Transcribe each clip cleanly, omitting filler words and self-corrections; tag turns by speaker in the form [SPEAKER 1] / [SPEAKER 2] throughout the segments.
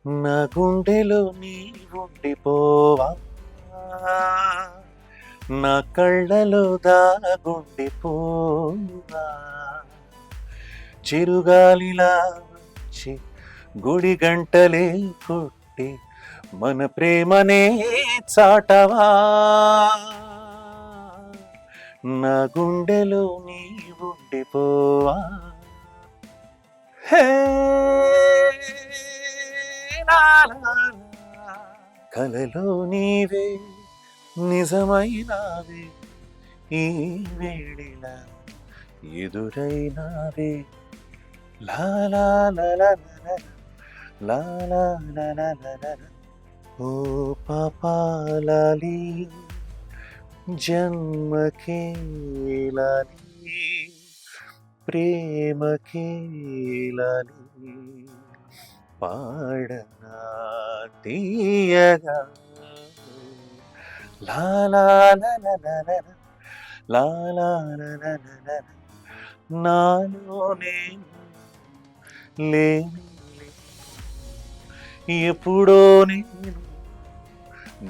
[SPEAKER 1] నా గుండెలో నీవుండిపోవా, నా కళ్ళలో దాగుండిపోవా, చిరుగాలిలా వచ్చి గుడి గంటలే కొట్టి మన ప్రేమనే చాటవా, నా గుండెలో నీవుండిపోవా. హే లా లా లా. కలలో నీవే నిజమైనావే, ఈ వేళిలా ఎదురైనావే. లా లా లా లా లా లా లా లా లా లా లా. ఓ పాపాలాలి జన్మకే లాలి, ప్రేమకే లాలి, పాడనా తీయగా. లా లా లా లా లా లా లా లా లా లా లా లా. నాలో నేను లేనే లేను, ఎప్పుడో నేను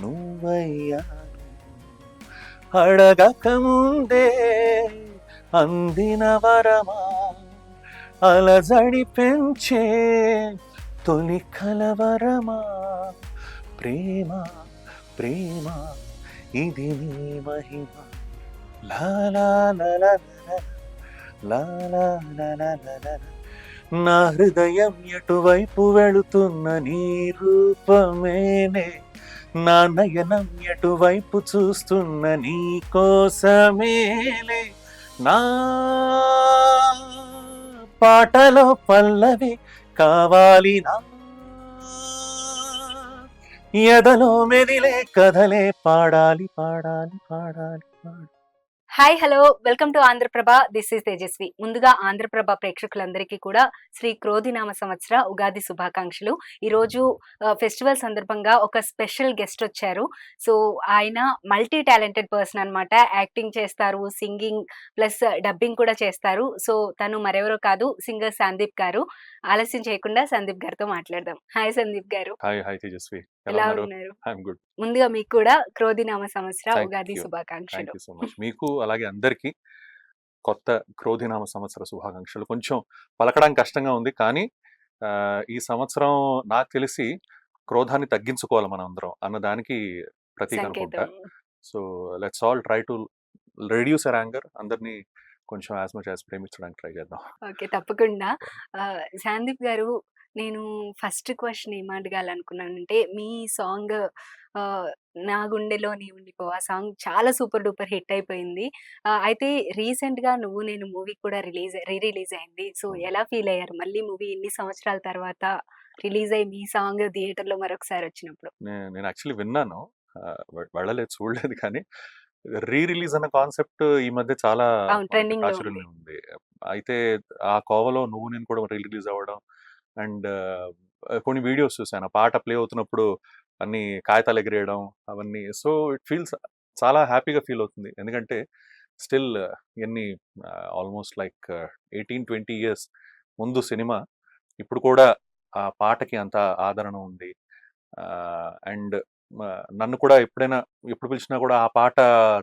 [SPEAKER 1] నువ్వయ్యాను, అడగక ముందే అందిన వరమా, అలజడి పెంచే తొలి కలవరమా. ప్రేమ ప్రేమ ఇది నీ మహిమ. లా లా లా లా లా లా లా లా లా లా లా. నా హృదయం ఎటువైపు వెళుతున్న నీ రూపమేనే, నా నయనం ఎటువైపు చూస్తున్న నీ కోసమేలే. నా పాటలో పల్లవి కావాలి, నా ఎదలో మెదిలే కథలే పాడాలి పాడాలి పాడాలి పాడాలి.
[SPEAKER 2] Hi hello welcome to Andhraprabha. This is Tejaswi. ముందుగా ఆంధ్రప్రభ ప్రేక్షకులందరికీ కూడా శ్రీ క్రోధినామ సంవత్సర ఉగాది శుభాకాంక్షలు. ఈరోజు ఫెస్టివల్ సందర్భంగా ఒక స్పెషల్ గెస్ట్ వచ్చారు. సో ఆయన మల్టీ టాలెంటెడ్ పర్సన్ అనమాట. యాక్టింగ్ చేస్తారు, సింగింగ్ ప్లస్ డబ్బింగ్ కూడా చేస్తారు. సో తను మరెవరో కాదు, సింగర్ సందీప్ గారు. ఆలస్యం చేయకుండా సందీప్ గారితో మాట్లాడదాం. హాయ్ సందీప్ గారు,
[SPEAKER 1] హాయ్ హాయ్ తేజస్వి,
[SPEAKER 2] ఎలా ఉన్నారు?
[SPEAKER 1] I'm good.
[SPEAKER 2] ముందుగా మీకు కూడా క్రోధినామ సంవత్సర
[SPEAKER 1] థ్యాంక్
[SPEAKER 2] ఉగాది
[SPEAKER 1] యూ, థ్యాంక్
[SPEAKER 2] శుభాకాంక్షలు.
[SPEAKER 1] You so much. మీకు అలాగే అందరికీ కొత్త క్రోధినామ సంవత్సర శుభాకాంక్షలు. కొంచెం పలకడానికి కష్టంగా ఉంది, కానీ ఈ సంవత్సరం నాకు తెలిసి క్రోధాన్ని తగ్గించుకోవాలి మనం అందరం అన్నదానికి ప్రతీక అనుకుంటా.
[SPEAKER 2] సంకేతం.
[SPEAKER 1] So let's all try to reduce our anger. అందరినీ కొంచెం యాజ్ మచ్ యాజ్ ప్రేమించడానికి ట్రై చేద్దాం.
[SPEAKER 2] ఓకే. తప్పకుండా. సందీప్ గారు, నేను ఫస్ట్ క్వెషన్ ఏం అడగాలనుకున్నానంటే, మీ సాంగ్ 'నా గుండెలో నీవు ఉండిపో' ఆ సాంగ్ చాలా సూపర్ డూపర్ హిట్ అయిపోయింది. అయితే రీసెంట్‌గా 'నువ్వు నేను' మూవీ కూడా రిలీజ్ అయింది. సో, ఎలా ఫీల్ అయ్యారు? మళ్ళీ మూవీ ఇన్ని సంవత్సరాల తర్వాత రిలీజ్ అయ్యి మీ సాంగ్ థియేటర్‌లో మరొకసారి వచ్చినప్పుడు?
[SPEAKER 1] నేను యాక్చువల్లీ విన్నాను, వెళ్ళలేదు, చూడలేదు, కానీ రిలీజ్ అన్న కాన్సెప్ట్ ఈ మధ్య చాలా
[SPEAKER 2] అవును, ట్రెండింగ్‌లో ఉంది.
[SPEAKER 1] ప్రాచుర్యంలో ఉంది. అయితే ఆ కోవలో నువ్వు నేను కూడా రిలీజ్ అవ్వడం అండ్ కొన్ని వీడియోస్ చూసాను. ఆ పాట ప్లే అవుతున్నప్పుడు అన్ని కాగితాలు ఎగిరేయడం అవన్నీ. సో ఇట్ ఫీల్స్ చాలా హ్యాపీగా ఫీల్ అవుతుంది. ఎందుకంటే స్టిల్ ఎన్ని ఆల్మోస్ట్ లైక్ 18-20 ఇయర్స్ ముందు సినిమా, ఇప్పుడు కూడా ఆ పాటకి అంత ఆదరణ ఉంది. అండ్ నన్ను కూడా ఎప్పుడు పిలిచినా కూడా ఆ పాట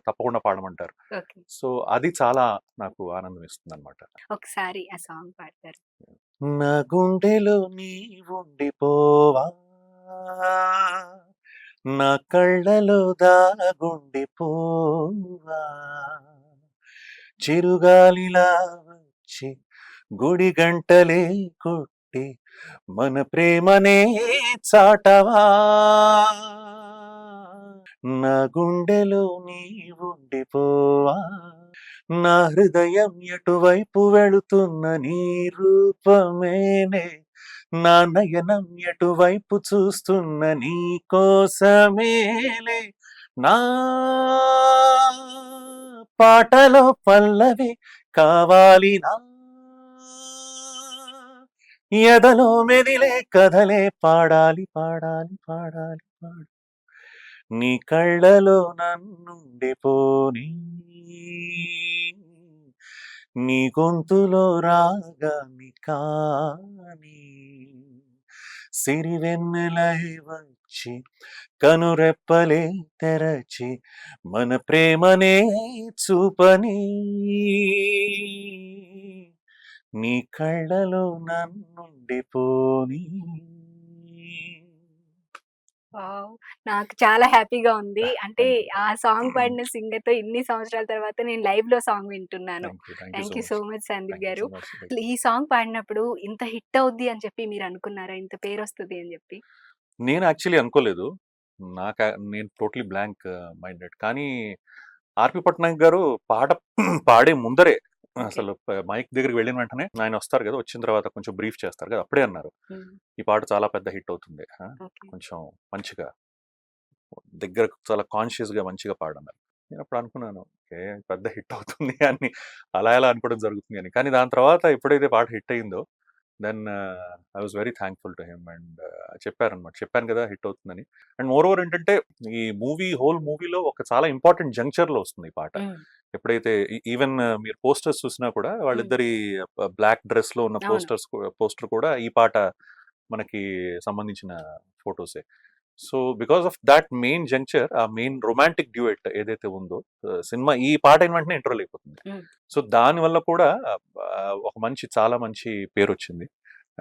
[SPEAKER 1] తప్పకుండా పాడమంటారు.
[SPEAKER 2] ఓకే.
[SPEAKER 1] సో అది చాలా నాకు ఆనందం ఇస్తుంది అనమాట.
[SPEAKER 2] ఒకసారి ఆ సాంగ్ పాడతారా?
[SPEAKER 1] నా గుండెలో నీవుండిపోవా, నా కళ్ళలో దాగుండిపోవా, చిరుగాలిలా వచ్చి గుడి గంటలే కొట్టి మన ప్రేమనే చాటవా, నా గుండెలో నీవుండిపోవా, నా హృదయం ఎటువైపు వెళుతున్న నీ రూపమేనే, నా నయనం ఎటువైపు చూస్తున్న నీ కోసమేలే. నా పాటలో పల్లవి కావాలి, నా ఎదలో మెదిలే కథలే పాడాలి పాడాలి పాడాలి పాడాలి. నీ కళ్ళలో నన్నుండిపోని, నీ గొంతులో రాగాన్ని కాని, సిరివెన్నెలై వచ్చి కనురెప్పలే తెరచి మన ప్రేమనే చూపని నీ కళ్ళలో నన్నుండిపోని.
[SPEAKER 2] వావ్! నాకు చాలా హ్యాపీగా ఉంది. అంటే
[SPEAKER 1] థ్యాంక్ యూ.
[SPEAKER 2] ఆ సాంగ్ పాడిన సింగర్‌తో ఇన్ని సంవత్సరాల తర్వాత నేను లైవ్‌లో సాంగ్ వింటున్నాను.
[SPEAKER 1] Thank you so
[SPEAKER 2] thank you
[SPEAKER 1] much.
[SPEAKER 2] So much Sandeep గారు.
[SPEAKER 1] మచ్.
[SPEAKER 2] అసలు ఈ సాంగ్ పాడినప్పుడు ఇంత హిట్ అవుద్ది అని చెప్పి మీరు అనుకున్నారా? ఇంత పేరొస్తది అని చెప్పి?
[SPEAKER 1] నేను యాక్చువల్లీ అనుకోలేదు. నేను టోటలీ బ్లాంక్ మైండెడ్. కానీ ఆర్‌పి పట్నాయక్ గారు పాట పాడే ముందరే
[SPEAKER 2] ఓకే.
[SPEAKER 1] అసలు మైక్ దగ్గరికి వెళ్ళిన వెంటనే ఆయన వస్తారు కదా! వచ్చిన తర్వాత కొంచెం బ్రీఫ్ చేస్తారు కదా! అప్పుడే అన్నారు.
[SPEAKER 2] హ్మ్.
[SPEAKER 1] ఈ పాట చాలా పెద్ద హిట్ అవుతుంది.
[SPEAKER 2] ఓకే.
[SPEAKER 1] కొంచెం మంచిగా దగ్గరకు చాలా కాన్షియస్‌గా మంచిగా పాడన్నారు. నేనప్పుడు అనుకున్నాను. ఓకే. పెద్ద హిట్ అవుతుంది అని అలా ఎలా అనుకోవడం జరుగుతుంది అని. కానీ దాని తర్వాత ఎప్పుడైతే పాట హిట్ అయిందో then I was very thankful to him and చెప్పారనమాట. చెప్పాను కదా! హిట్ అవుతుందని. అండ్ మోరోవర్ ఏంటంటే ఈ హోల్ మూవీలో ఒక చాలా ఇంపార్టెంట్ జంక్చర్‌లో వస్తుంది ఈ పాట.
[SPEAKER 2] హ్మ్.
[SPEAKER 1] ఎప్పుడైతే ఈవెన్ మీరు పోస్టర్స్ చూసినా కూడా
[SPEAKER 2] హ్మ్.
[SPEAKER 1] వాళ్ళిద్దరి బ్లాక్ డ్రెస్‌లో ఉన్న
[SPEAKER 2] అవును.
[SPEAKER 1] పోస్టర్ కూడా ఈ పాట మనకి సంబంధించిన ఫోటోసే. So, because of that main juncture, ఆ మెయిన్ రొమాంటిక్ డ్యూయెట్ ఏదైతే ఉందో సినిమా ఈ పాట అయిన వెంటనే ఇంటర్వల్ అయిపోతుంది.
[SPEAKER 2] హ్మ్.
[SPEAKER 1] సో, దానివల్ల కూడా ఒక చాలా మంచి పేరొచ్చింది.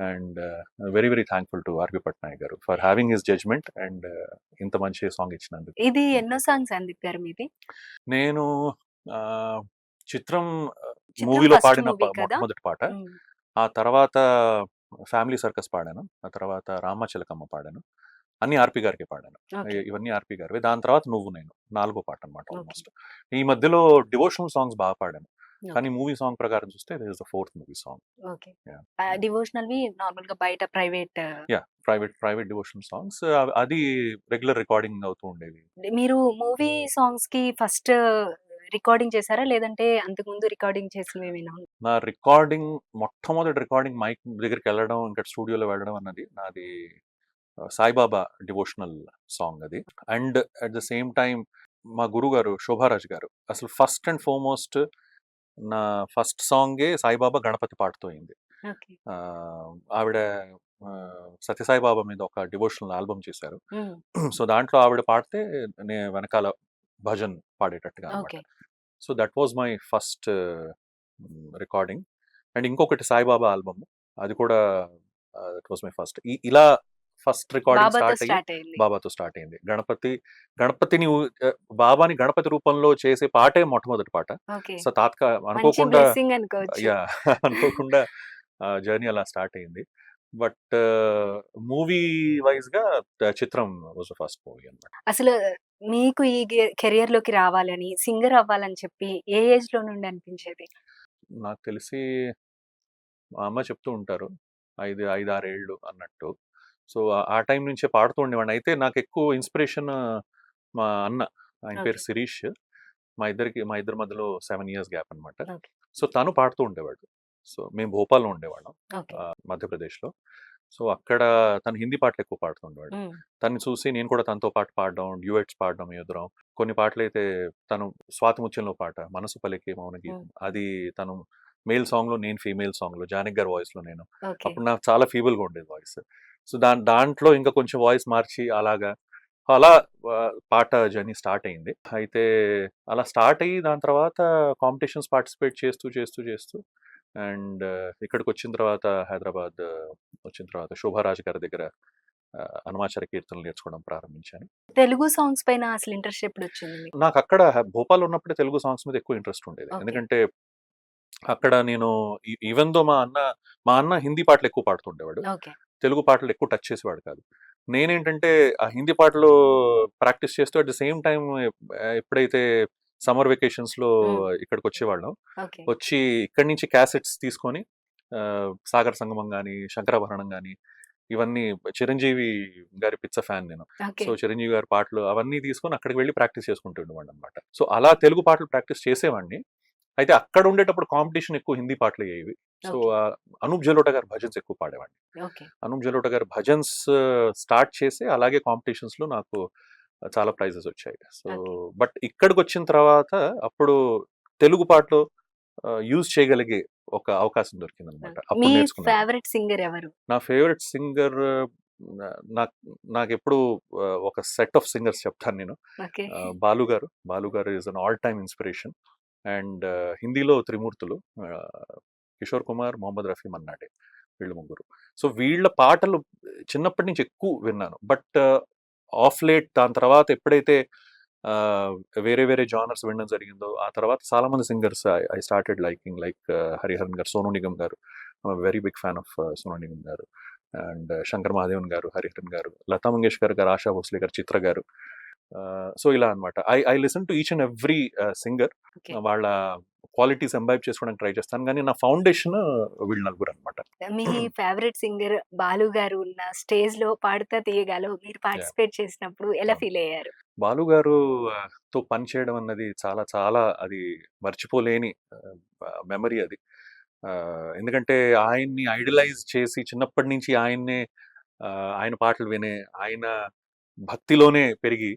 [SPEAKER 1] And very very thankful to RP Patnaik గారు for having his judgement and ఇంత మంచి సాంగ్ ఇచ్చినందుకు.
[SPEAKER 2] ఇది ఎన్నో సాంగ్ సందీప్ గారు మీది?
[SPEAKER 1] నేను ఆహ్, 'చిత్రం'
[SPEAKER 2] 'చిత్రం'
[SPEAKER 1] మూవీలో
[SPEAKER 2] ఫస్ట్
[SPEAKER 1] పాడిన
[SPEAKER 2] మూవీ కదా!
[SPEAKER 1] మొట్టమొదటి పాట.
[SPEAKER 2] హ్మ్.
[SPEAKER 1] ఆ తర్వాత 'ఫ్యామిలీ సర్కస్' పాడాను. ఆ తర్వాత 'రామ చిలకమ్మ' పాడాను. అన్నీ ఆర్‌పి గారికే పాడాను.
[SPEAKER 2] ఓకే.
[SPEAKER 1] ఇవన్నీ ఆర్‌పి గారివే. దాని తర్వాత 'నువ్వు నేను' నాలుగో పాటనమాట
[SPEAKER 2] ఓకే.
[SPEAKER 1] ఆల్‌మోస్ట్. ఈ మధ్యలో డివోషనల్ సాంగ్స్ బాగా పాడాను. కానీ
[SPEAKER 2] ఓకే.
[SPEAKER 1] మూవీ సాంగ్ ప్రకారం చూస్తే this is the fourth movie song.
[SPEAKER 2] Okay.
[SPEAKER 1] Yah!
[SPEAKER 2] డివోషనల్‌వి నార్మల్‌గా బయట private
[SPEAKER 1] yah! Private devotional songs అది రెగ్యులర్ రికార్డింగ్ అవుతూ ఉండేవి.
[SPEAKER 2] మీరు మూవీ సాంగ్స్‌కి ఫస్ట్ రికార్డింగ్ చేసారా? లేదంటే అంతకుముందు రికార్డింగ్ చేసినవేమైనా ఉన్నాయా?
[SPEAKER 1] నా మొట్టమొదటి రికార్డింగ్ మైక్ దగ్గరికెళ్ళడం, ఇంకా స్టూడియోలో వెళ్ళడం అన్నది నాది సాయిబాబా డివోషనల్ సాంగ్ అది. And at the same time మా గురువుగారు శోభారాజ్ గారు అసలు ఫస్ట్ అండ్ ఫార్‌మోస్ట్ నా ఫస్ట్ సాంగే సాయిబాబా గణపతి పాటతో అయింది.
[SPEAKER 2] ఓకే.
[SPEAKER 1] ఆవిడ సత్యసాయి బాబా మీద ఒక డివోషనల్ ఆల్బమ్ చేశారు.
[SPEAKER 2] హ్మ్.
[SPEAKER 1] సో, దాంట్లో ఆవిడ పాడితే వెనకాల భజన్ పాడేటట్టుగా అనమాట.
[SPEAKER 2] Okay.
[SPEAKER 1] So, that was my first recording. And ఇంకొకటి సాయిబాబా ఆల్బమ్. అది కూడా దట్ వాస్ మై ఫస్ట్. ఇలా ఫస్ట్ రికార్డింగ్
[SPEAKER 2] బాబాతో
[SPEAKER 1] స్టార్ట్ అయ్యి
[SPEAKER 2] స్టార్ట్ అయింది.
[SPEAKER 1] బాబాతో స్టార్ట్ అయింది. గణపతిని బాబాని గణపతి రూపంలో చేసే పాటే మొట్టమొదటి పాట.
[SPEAKER 2] ఓకే.
[SPEAKER 1] సో,
[SPEAKER 2] మంచి
[SPEAKER 1] అనుకోకుండా
[SPEAKER 2] బ్లెస్సింగ్ అనుకోవచ్చు.
[SPEAKER 1] యాహ్! అనుకోకుండా జర్నీ అలా స్టార్ట్ అయింది. బట్ మూవీ వైస్‌గా 'చిత్రం' వాస్ ద ఫస్ట్ మూవీ అన్నమాట.
[SPEAKER 2] అసలు మీకు ఈ కెరియర్‌లోకి రావాలని, సింగర్ అవ్వాలని చెప్పి ఏ ఏజ్‌లో నుండి అనిపించేది?
[SPEAKER 1] నాకు తెలిసి మా అమ్మ చెప్తూ ఉంటారు. 5, 6 ఏళ్ళు అన్నట్టు. సో, ఆ టైం నుంచే పాడుతూ ఉండేవాడిని. అయితే నాకెక్కువ ఇన్‌స్పిరేషన్ మా అన్న. ఆయన పేరు
[SPEAKER 2] ఓకే.
[SPEAKER 1] శిరీష్. మా ఇద్దరి మధ్యలో 7 ఇయర్స్ గ్యాప్ అన్నమాట.
[SPEAKER 2] ఓకే.
[SPEAKER 1] సో, తను పాడుతూ ఉండేవాడు. సో, మేము భోపాల్‌లో ఉండేవాళ్ళం.
[SPEAKER 2] ఓకే.
[SPEAKER 1] మధ్యప్రదేశ్‌లో. సో, అక్కడ తను హిందీ పాటలు ఎక్కువ పాడుతూ ఉండేవాడు.
[SPEAKER 2] హ్మ్.
[SPEAKER 1] తనని చూసి నేను కూడా తనతో పాటు పాడడం, డ్యూయెట్స్ పాడడం మేమిద్దరం. కొన్ని పాటలైతే తను 'స్వాతి ముత్యంలో' పాట 'మనసు పలికే మౌన
[SPEAKER 2] హ్మ్.
[SPEAKER 1] గీతం' అది తను మేల్ సాంగ్‌లో, నేను ఫీమేల్ సాంగ్‌లో, జానకి గారి వాయిస్‌లో నేను.
[SPEAKER 2] ఓకే.
[SPEAKER 1] అప్పుడు నాకు చాలా ఫీబుల్‌గా ఉండేది వాయిస్. సో, దాంట్లో ఇంకా కొంచెం వాయిస్ మార్చి అలాగా అలా పాట జర్నీ స్టార్ట్ అయింది. అయితే అలా స్టార్ట్ అయ్యి దాని తర్వాత కాంపిటీషన్స్ పార్టిసిపేట్ చేస్తూ అండ్ ఇక్కడికొచ్చిన తర్వాత హైదరాబాద్ వచ్చిన తర్వాత శోభారాజ్ గారి దగ్గర హనుమాచార్య కీర్తనలు నేర్చుకోవడం ప్రారంభించాను.
[SPEAKER 2] తెలుగు సాంగ్స్ పైన అసలు ఇంట్రెస్ట్ ఎప్పుడొచ్చింది మీకు?
[SPEAKER 1] నాకక్కడ భోపాల్‌లో ఉన్నప్పుడే తెలుగు సాంగ్స్ మీద ఎక్కువ ఇంట్రెస్ట్ ఉండేది.
[SPEAKER 2] ఓకే.
[SPEAKER 1] ఎందుకంటే అక్కడ నేను ఈవెన్ దో మా అన్న హిందీ పాటలు ఎక్కువ పాడుతుండేవాడు.
[SPEAKER 2] ఓకే.
[SPEAKER 1] తెలుగు పాటలు ఎక్కువ టచ్ చేసేవాడు కాదు. నేనేంటంటే ఆ హిందీ పాటలు ప్రాక్టీస్ చేస్తూ అట్ ద సేమ్ టైమ్ ఎప్పుడైతే సమ్మర్ వెకేషన్స్‌లో
[SPEAKER 2] హ్మ్.
[SPEAKER 1] ఇక్కడికొచ్చేవాళ్ళం.
[SPEAKER 2] ఓకే.
[SPEAKER 1] వచ్చి ఇక్కడి నుంచి క్యాసెట్స్ తీసుకొని 'సాగర సంగమం' గాని, 'శంకరాభరణం' గాని ఇవన్నీ చిరంజీవి గారి పిచ్చ ఫ్యాన్ నేను.
[SPEAKER 2] ఓకే.
[SPEAKER 1] సో, చిరంజీవి గారి పాటలు అవన్నీ తీసుకొని అక్కడికి వెళ్లి ప్రాక్టీస్ చేసుకుంటూ ఉండేవాడినన్నమాట. సో, అలా తెలుగు పాటలు ప్రాక్టీస్ చేసేవాడిని. అయితే అక్కడ ఉండేటప్పుడు కాంపిటీషన్ ఎక్కువ హిందీ పాటలయ్యేవి. So,
[SPEAKER 2] okay.
[SPEAKER 1] అనూప్ జలోటా గారి భజన్స్ ఎక్కువ పాడేవాడిని.
[SPEAKER 2] ఓకే.
[SPEAKER 1] అనూప్ జలోటా గారి భజన్స్ స్టార్ట్ చేసి అలాగే కాంపిటీషన్స్‌లో నాకు చాలా ప్రైజెస్ వచ్చాయి. So,
[SPEAKER 2] okay.
[SPEAKER 1] బట్ ఇక్కడికొచ్చిన తర్వాత అప్పుడు తెలుగు పాటలు యూజ్ చేయగలిగే ఒక అవకాశం దొరికిందనమాట.
[SPEAKER 2] ఓకే.
[SPEAKER 1] అప్పుడు
[SPEAKER 2] మీ
[SPEAKER 1] నేర్చుకున్నాను.
[SPEAKER 2] ఫేవరెట్ సింగర్ ఎవరు?
[SPEAKER 1] నా ఫేవరెట్ సింగర్ నాకు నాకెప్పుడు ఒక సెట్ ఆఫ్ సింగర్స్ చెప్తాను నేను.
[SPEAKER 2] ఓకే.
[SPEAKER 1] బాలు గారు is an all time inspiration. And హిందీలో త్రిమూర్తులు, కిషోర్ కుమార్, మొహమ్మద్ రఫీ, మన్నాడే, వీళ్ళు ముగ్గురు. సో వీళ్ళ పాటలు చిన్నప్పటి నుంచి ఎక్కువ విన్నాను. బట్ ఆఫ్ లేట్ దాని తర్వాత ఎప్పుడైతే వేరే వేరే జానర్స్ వినడం జరిగిందో ఆ తర్వాత చాలా మంది singers I started liking, like Hariharan garu, Sonu Nigam garu. Very big fan of Sonu Nigam garu. And Shankar Mahadevan గారు, హరిహరన్ గారు, లతా మంగేష్కర్ గారు, ఆశా భోస్లే గారు, చిత్ర గారు. సో ఇలా అనమాట. I listen to each and every singer.
[SPEAKER 2] Okay.
[SPEAKER 1] వాళ్ళ క్వాలిటీస్ ఎంబైబ్ చేసుకోవడానికి ట్రై చేస్తాను. కానీ నా ఫౌండేషన్ వీళ్ళు నలుగురు అనమాట.
[SPEAKER 2] మీ ఫేవరెట్ సింగర్ బాలు గారు ఉన్న స్టేజ్‌లో 'పాడుతా తీయగాలో' మీరు పార్టిసిపేట్ చేసినప్పుడు ఎలా
[SPEAKER 1] అవును.
[SPEAKER 2] ఫీల్ అయ్యారు?
[SPEAKER 1] బాలు గారు తో పని చేయడం అన్నది చాలా చాలా అది మర్చిపోలేని మెమరీ అది. ఎందుకంటే ఆయన్ని ఐడలైజ్ చేసి చిన్నప్పటి నుంచి ఆయన్నే ఆయన పాటలు వినే, ఆయన భక్తిలోనే పెరిగి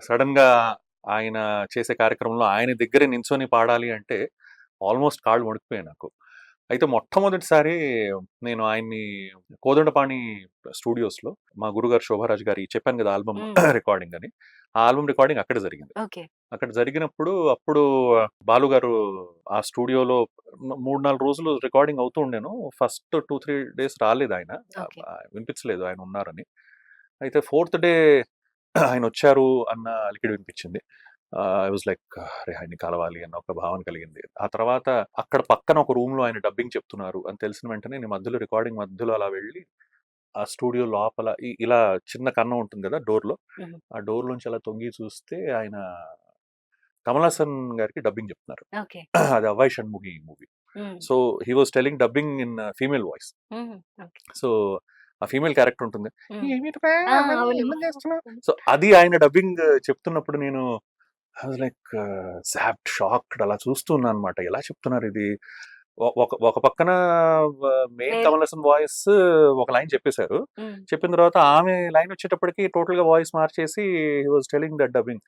[SPEAKER 1] సడన్‌గా ఆయన చేసే కార్యక్రమంలో ఆయన దగ్గరే నించొని పాడాలి అంటే ఆల్మోస్ట్ కాళ్ళు వణికిపోయాయి నాకు. అయితే మొట్టమొదటిసారి నేను ఆయన్ని కోదండపాణి స్టూడియోస్‌లో మా గురుగారు శోభారాజ్ గారి చెప్పాను కదా ఆల్బమ్
[SPEAKER 2] హ్మ్.
[SPEAKER 1] రికార్డింగ్ అని. ఆ ఆల్బమ్ రికార్డింగ్ అక్కడే జరిగింది.
[SPEAKER 2] ఓకే.
[SPEAKER 1] అక్కడ జరిగినప్పుడు అప్పుడు బాలు గారు ఆ స్టూడియోలో 3, 4 రోజులు రికార్డింగ్ అవుతూ ఉండేను. ఫస్ట్ 2, 3 డేస్ రాలేదాయన.
[SPEAKER 2] ఓకే.
[SPEAKER 1] వినిపించలేదు ఆయన ఉన్నారని. అయితే ఫోర్త్ డే ఆయనొచ్చారు అన్న అలికిడి వినిపించింది. ఐ వాస్ లైక్ అరే! ఆయన్ని కలవాలి అన్న ఒక భావన కలిగింది. ఆ తర్వాత అక్కడ పక్కన ఒక రూమ్‌లో ఆయన డబ్బింగ్ చెప్తున్నారు అని తెలిసిన వెంటనే నేను మధ్యలో రికార్డింగ్ మధ్యలో అలా వెళ్ళి ఆ స్టూడియో లోపల ఇలా చిన్న కన్నం ఉంటుంది కదా డోర్‌లో.
[SPEAKER 2] హుహు.
[SPEAKER 1] ఆ డోర్‌లోంచి అలా తొంగి చూస్తే ఆయన కమల్ హాసన్ గారికి డబ్బింగ్ చెప్తున్నారు.
[SPEAKER 2] ఓకే.
[SPEAKER 1] అది 'అవ్వై షణ్ముఖి' మూవీ.
[SPEAKER 2] హ్మ్.
[SPEAKER 1] So he was telling dubbing in female voice.
[SPEAKER 2] హుహు. ఓకే.
[SPEAKER 1] సో ఆ ఫీమేల్ క్యారెక్టర్ ఉంటుంది.
[SPEAKER 2] హ్మ్.
[SPEAKER 1] "ఏమిటివే
[SPEAKER 2] ఆ!
[SPEAKER 1] అవన్నీ
[SPEAKER 2] అవును.
[SPEAKER 1] ఎందుకు చేస్తున్నావు?" సో అది ఆయన డబ్బింగ్ చెప్తున్నప్పుడు నేను I was like zapped, shocked అలా చూస్తూ ఉన్నానన్నమాట. ఎలా చెప్తున్నారు ఇది? ఒక ఒక పక్కన మెయిన్
[SPEAKER 2] వేరే
[SPEAKER 1] కమల్ హాసన్ వాయిస్ ఒక లైన్ చెప్పేశారు.
[SPEAKER 2] హ్మ్.
[SPEAKER 1] చెప్పిన తర్వాత ఆమె లైన్ వచ్చేటప్పటికి టోటల్‌గా వాయిస్ మార్చేసి he was telling that dubbing.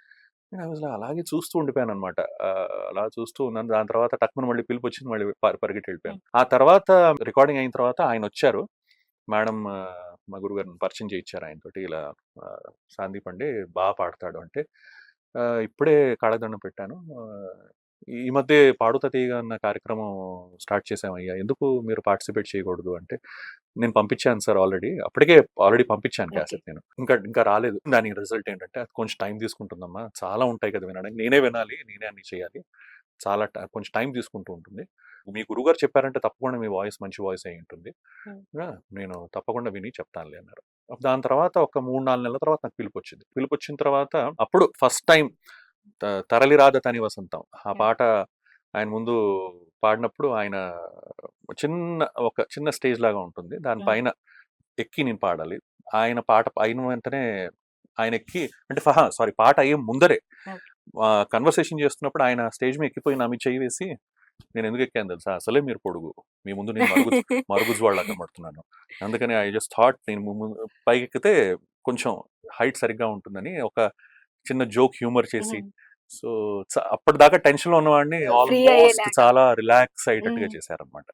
[SPEAKER 1] I was అలాగే చూస్తూ ఉండిపోయానన్నమాట. అలా చూస్తూ ఉన్నాను. దాని తర్వాత టక్కున మళ్ళీ పిలుపొచ్చింది. మళ్ళీ పరిగెట్టి
[SPEAKER 2] హ్మ్.
[SPEAKER 1] వెళ్ళిపోయాను. ఆ తర్వాత రికార్డింగ్ అయిన తర్వాత ఆయనొచ్చారు. మేడం మా గురుగారిని పరిచయం చేయించారు ఆయనతోటి. ఇలా సందీప్ అండి పాడతాడు అంటే, ఇప్పుడే కళాదండం పెట్టాను. ఈ మధ్య పాడుతా తీయగా అన్న కార్యక్రమం స్టార్ట్ చేశామయ్యా. ఎందుకు మీరు పార్టిసిపేట్ చేయకూడదు అంటే, నేను పంపించాను సార్ ఆల్రెడీ. అప్పటికే ఆల్రెడీ పంపించాను
[SPEAKER 2] ఓకే.
[SPEAKER 1] క్యాసెట్ నేను. ఇంకా రాలేదు. దానికి రిజల్ట్ ఏంటంటే, అది కొంచెం టైం తీసుకుంటుందమ్మా. చాలా ఉంటాయి కదా వినడానికి. నేనే వినాలి. నేనే అన్ని చేయాలి. చాలా కొంచెం టైం తీసుకుంటూ ఉంటుంది. మీ గురువుగారు చెప్పారంటే తప్పకుండా మీ వాయిస్ మంచి వాయిస్ అయి ఉంటుంది.
[SPEAKER 2] హ్మ్.
[SPEAKER 1] ఆ! నేను తప్పకుండా విని చెప్తానులే అన్నారు. దాని తర్వాత ఒక 3, 4 నెలల తర్వాత నాకు పిలుపొచ్చింది. పిలుపొచ్చిన తర్వాత అప్పుడు ఫస్ట్ టైమ్ 'తరలి రాధ తని వసంతం' ఆ
[SPEAKER 2] యాహ్!
[SPEAKER 1] పాట ఆయన ముందు పాడినప్పుడు ఆయన ఒక చిన్న స్టేజ్ లాగా ఉంటుంది. దాని
[SPEAKER 2] హ్మ్.
[SPEAKER 1] పైన ఎక్కి నేను పాడాలి. ఆయన పాట అయిన వెంటనే ఆయన ఎక్కి అంటే సారీ, పాట అయ్యే ముందరే
[SPEAKER 2] ఓకే.
[SPEAKER 1] కన్వర్సేషన్ చేస్తున్నప్పుడు ఆయన స్టేజ్ మీద ఎక్కిపోయి నా మీద చెయ్యి వేసి, నేనెందుకు ఎక్కానో తెలుసా? అసలే మీరు పొడుగు. మీ ముందు నేను మరుగుజ్జువాడిలా కనబడుతున్నాను. అందుకని ఐ జస్ట్ థాట్ నేను పైకెక్కితే కొంచెం హైట్ సరిగ్గా ఉంటుందని ఒక చిన్న జోక్ హ్యూమర్ చేసి,
[SPEAKER 2] హ్మ్.
[SPEAKER 1] సో, అప్పటిదాకా టెన్షన్‌లో ఉన్నవాడిని
[SPEAKER 2] ఫ్రీ
[SPEAKER 1] ఆల్మోస్ట్
[SPEAKER 2] అయ్యేలాగా.
[SPEAKER 1] చాలా రిలాక్స్ అయ్యేటట్టుగా
[SPEAKER 2] హ్మ్.
[SPEAKER 1] చేశారనమాట.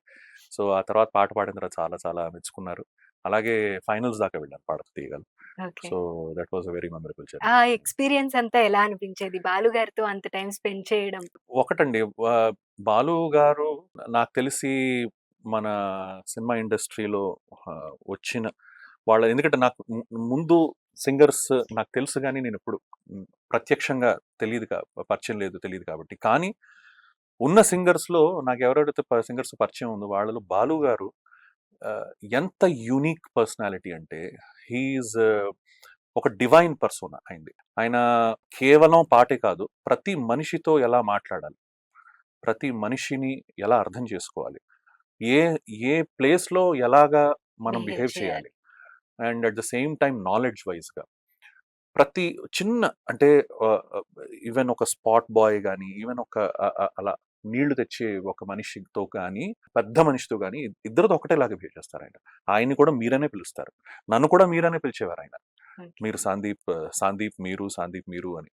[SPEAKER 1] సో, ఆ తర్వాత పాట పాడిన తర్వాత చాలా చాలా మెచ్చుకున్నారు. అలాగే ఫైనల్స్ దాకా వెళ్ళాను Padutha Theeyaga.
[SPEAKER 2] Okay.
[SPEAKER 1] So, that was a very memorable journey.
[SPEAKER 2] ఆ ఎక్స్‌పీరియన్స్ అంతా ఎలా అనిపించేది? బాలు గారితో అంత టైమ్ స్పెండ్ చేయడం?
[SPEAKER 1] ఒకటండి, బాలు గారు నాకు తెలిసి మన సినిమా ఇండస్ట్రీలో వచ్చిన ఎందుకంటే నాకు ముందు సింగర్స్ నాకు తెలుసు గానీ నేనెప్పుడు ప్రత్యక్షంగా పరిచయం లేదు, తెలీదు కాబట్టి. కానీ ఉన్న సింగర్స్‌లో నాకెవరెవరైతే సింగర్స్ పరిచయం ఉందో వాళ్ళలో బాలు గారు ఎంత యూనిక్ పర్సనాలిటీ అంటే హి ఈజ్ ఒక డివైన్ పర్సోనా ఆయనది. ఆయన కేవలం పాటే కాదు, ప్రతి మనిషితో ఎలా మాట్లాడాలి, ప్రతి మనిషిని ఎలా అర్థం చేసుకోవాలి, ఏ ఏ ప్లేస్‌లో ఎలాగా మనం
[SPEAKER 2] బిహేవ్
[SPEAKER 1] బిహేవ్ చేయాలి,
[SPEAKER 2] చేయాలి.
[SPEAKER 1] And at the same time knowledge వైస్‌గా ప్రతి చిన్న అంటే ఈవెన్ ఒక స్పాట్ బాయ్ గాని, ఈవెన్ ఒక అలా నీళ్లు తెచ్చే ఒక మనిషితో గాని, పెద్ద మనిషితో గాని ఇద్దరితో ఒకటేలాగా బిహేవ్ చేస్తారాయన. ఆయన్ని కూడా మీరనే పిలుస్తారు. నన్ను కూడా మీరనే పిలిచేవారాయన.
[SPEAKER 2] ఓకే.
[SPEAKER 1] మీరు సందీప్ మీరు అని.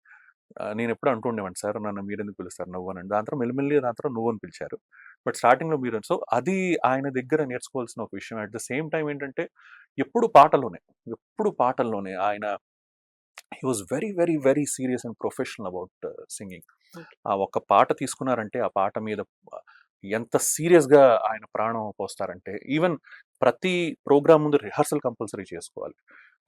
[SPEAKER 1] నేనెప్పుడు అంటూ ఉండేవాడిని, సార్ నన్ను మీరెందుకు పిలుస్తారు నువ్వు అని. దాని తర్వాత మెల్లిమెల్లిగా దాని తర్వాత నువ్వు అని పిలిచారు. బట్ స్టార్టింగ్‌లో మీరు సో, అది ఆయన దగ్గర నేర్చుకోవాల్సిన ఒక విషయం. అట్ ద సేమ్ టైమ్ ఏంటంటే, ఎప్పుడు పాటలోనే, ఎప్పుడు పాటల్లోనే ఆయన he was very, very, very serious and professional about singing.
[SPEAKER 2] Okay.
[SPEAKER 1] ఆ ఒక్క పాట తీసుకున్నారంటే, ఆ పాట మీద ఎంత సీరియస్‌గా ఆయన ప్రాణం పోస్తారంటే, ఈవెన్ ప్రతి ప్రోగ్రామ్ ముందు రిహార్సల్ కంపల్సరీ చేసుకోవాలి.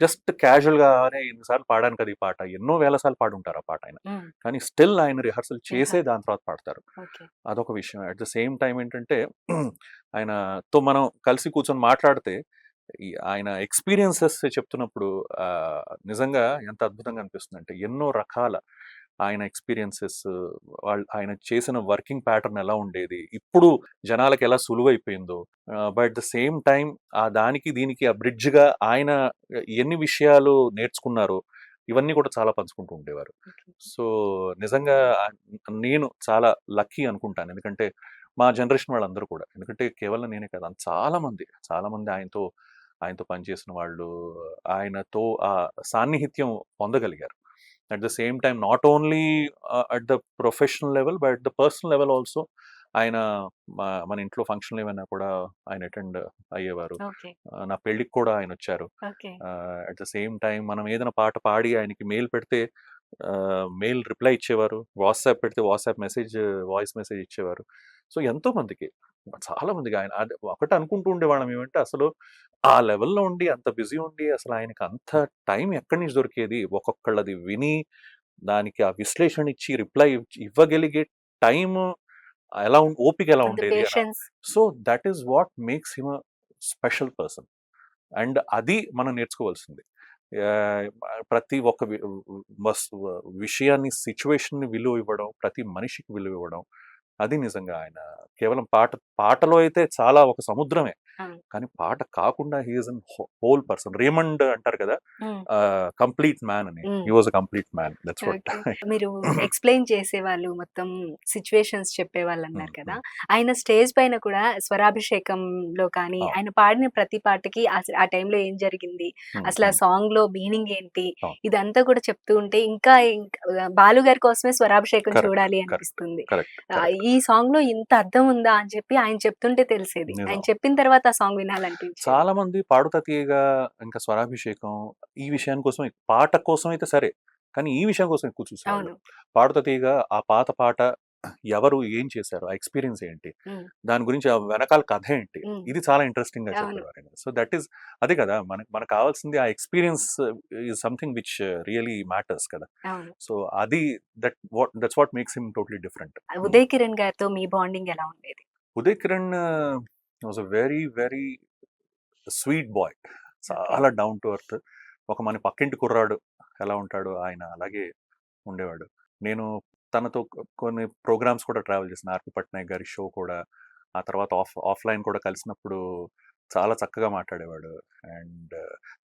[SPEAKER 1] జస్ట్ క్యాజువల్‌గా అరే! ఇన్ని సార్లు పాడాను కదా! ఈ పాట. ఎన్నో వేల సార్లు పాడుంటారు ఆ పాట ఆయన.
[SPEAKER 2] హ్మ్.
[SPEAKER 1] కానీ స్టిల్ ఆయన రిహార్సల్ చేసే
[SPEAKER 2] రిహార్సల్.
[SPEAKER 1] దాని తర్వాత పాడతారు.
[SPEAKER 2] ఓకే.
[SPEAKER 1] అదొక విషయం. అట్ ద సేమ్ టైమ్ ఏంటంటే ఆయనతో మనం కలిసి కూర్చొని మాట్లాడితే ఆయన ఎక్స్‌పీరియన్సెస్ చెప్తున్నప్పుడు నిజంగా ఎంత అద్భుతంగా అనిపిస్తుందంటే ఎన్నో రకాల ఆయన ఎక్స్‌పీరియన్సెస్ ఆయన చేసిన వర్కింగ్ ప్యాటర్న్ ఎలా ఉండేది. ఇప్పుడు జనాలకి ఎలా సులువైపోయిందో. But at the same time దానికి దీనికి ఆ బ్రిడ్జ్‌గా ఆయన ఎన్ని విషయాలు నేర్చుకున్నారో ఇవన్నీ కూడా చాలా పంచుకుంటూ ఉండేవారు.
[SPEAKER 2] ఓకే.
[SPEAKER 1] సో, నిజంగా నేను చాలా లక్కీ అనుకుంటాను. ఎందుకంటే మా జనరేషన్ వాళ్ళందరూ కూడా. ఎందుకంటే కేవలం నేనే కాదు. చాలా మంది ఆయనతో పనిచేసిన వాళ్ళు ఆయనతో ఆ సాన్నిహిత్యం పొందగలిగారు. At the same time not only at the professional level but at the personal level also ఆయన మన ఇంట్లో ఫంక్షన్‌లు ఏమైనా కూడా ఆయన అటెండ్ అయ్యేవారు.
[SPEAKER 2] ఓకే.
[SPEAKER 1] నా పెళ్ళికి కూడా ఆయనొచ్చారు.
[SPEAKER 2] Okay.
[SPEAKER 1] At the same time మనం ఏదైనా పాట పాడి ఆయనకి మెయిల్ పెడితే మెయిల్ రిప్లై ఇచ్చేవారు. వాట్సాప్ పెడితే వాట్సాప్ మెసేజ్ వాయిస్ మెసేజ్ ఇచ్చేవారు. సో, ఎంతోమందికి చాలా మందికి ఆయన అది ఒకటి అనుకుంటూ ఉండేవాళ్ళం ఏమంటే అసలు ఆ లెవెల్‌లో ఉండి అంత బిజీ ఉండి అసలు ఆయనకి అంత టైం ఎక్కడి నుంచి దొరికేది? ఒక్కొక్కళ్ళది విని దానికి ఆ విశ్లేషణ ఇచ్చి రిప్లై ఇవ్వగలిగే టైము ఓపిక ఎలా
[SPEAKER 2] అంత
[SPEAKER 1] ఉండేది అని.
[SPEAKER 2] Patience.
[SPEAKER 1] So, that is what makes him a special person. And అది మనం నేర్చుకోవాల్సింది. ఆహ్, ప్రతి ఒక్క విషయాన్ని, సిట్యుయేషన్‌ని విలువ ఇవ్వడం, ప్రతి మనిషికి విలువ ఇవ్వడం. అది నిజంగా ఆయన కేవలం పాటలో అయితే చాలా ఒక సముద్రమే.
[SPEAKER 2] అవును.
[SPEAKER 1] కానీ పాట కాకుండా he is an whole person. Raymond అంటారు కదా!
[SPEAKER 2] హ్మ్.
[SPEAKER 1] కంప్లీట్ మ్యాన్ అని.
[SPEAKER 2] Hmm.
[SPEAKER 1] He was a complete man. That's what.
[SPEAKER 2] Okay. మీరు ఎక్స్‌ప్లెయిన్ చేసేవాళ్ళు, మొత్తం సిట్యుయేషన్స్ చెప్పేవాళ్ళన్నారు
[SPEAKER 1] హ్మ్.
[SPEAKER 2] కదా!
[SPEAKER 1] హ్మ్.
[SPEAKER 2] ఆయన స్టేజ్ పైన కూడా స్వరాభిషేకంలో కానీ,
[SPEAKER 1] అవును.
[SPEAKER 2] ఆయన పాడిన ప్రతి పాటకి ఆ టైంలో ఏం జరిగింది?
[SPEAKER 1] హ్మ్.
[SPEAKER 2] అసలు ఆ
[SPEAKER 1] హ్మ్.
[SPEAKER 2] సాంగ్‌లో మీనింగ్ ఏంటి?
[SPEAKER 1] అవును.
[SPEAKER 2] ఇదంతా కూడా చెప్తూ ఉంటే ఇంకా బాలు గారి కోసమే స్వరాభిషేకం
[SPEAKER 1] కరెక్ట్.
[SPEAKER 2] చూడాలి
[SPEAKER 1] కరెక్ట్.
[SPEAKER 2] అనిపిస్తుంది.
[SPEAKER 1] కరెక్ట్. కరెక్ట్.
[SPEAKER 2] ఈ సాంగ్‌లో ఇంత అర్థం ఉందా అని చెప్పి ఆయన చెప్తుంటే తెలిసేది. ఆయన
[SPEAKER 1] నిజం.
[SPEAKER 2] చెప్పిన తర్వాత ఆ సాంగ్ వినాలనిపించేది.
[SPEAKER 1] చాలా మంది పాడుతా తీయగా, ఇంకా స్వరాభిషేకం ఈ విషయాని కోసం పాట కోసం అయితే సరే. కానీ ఈ విషయం కోసం ఎక్కువ చూసేవాళ్ళు.
[SPEAKER 2] అవును.
[SPEAKER 1] పాడుతా తీయగా ఆ పాత పాట ఎవరు ఏం చేశారు? ఆ ఎక్స్‌పీరియన్స్ ఏంటి?
[SPEAKER 2] హ్మ్.
[SPEAKER 1] దాని గురించి ఆ వెనకాల కథ ఏంటి?
[SPEAKER 2] హ్మ్.
[SPEAKER 1] ఇది చాలా ఇంట్రెస్టింగ్‌గా
[SPEAKER 2] అవును.
[SPEAKER 1] చెప్పేవారాయన. సో, దట్ ఈస్ అదే కదా! మనకు కావాల్సింది ఆ experience is something which really matters కదా!
[SPEAKER 2] అవును.
[SPEAKER 1] సో, అది that's what makes him totally different. హ్మ్.
[SPEAKER 2] ఉదయ్ కిరణ్ గారితో మీ బాండింగ్ ఎలా ఉండేది?
[SPEAKER 1] Uday Kiran was a very, very sweet boy.
[SPEAKER 2] Okay.
[SPEAKER 1] చాలా డౌన్ టు ఎర్త్. ఒక మన పక్కింటి కుర్రాడు ఎలా ఉంటాడో ఆయన అలాగే ఉండేవాడు. నేను తనతో కొన్ని ప్రోగ్రామ్స్ కూడా ట్రావెల్ చేశాను. 'ఆర్‌పి పట్నాయక్' గారి షో కూడా, ఆ తర్వాత ఆఫ్‌లైన్ కూడా కలిసినప్పుడు చాలా చక్కగా మాట్లాడేవాడు. అండ్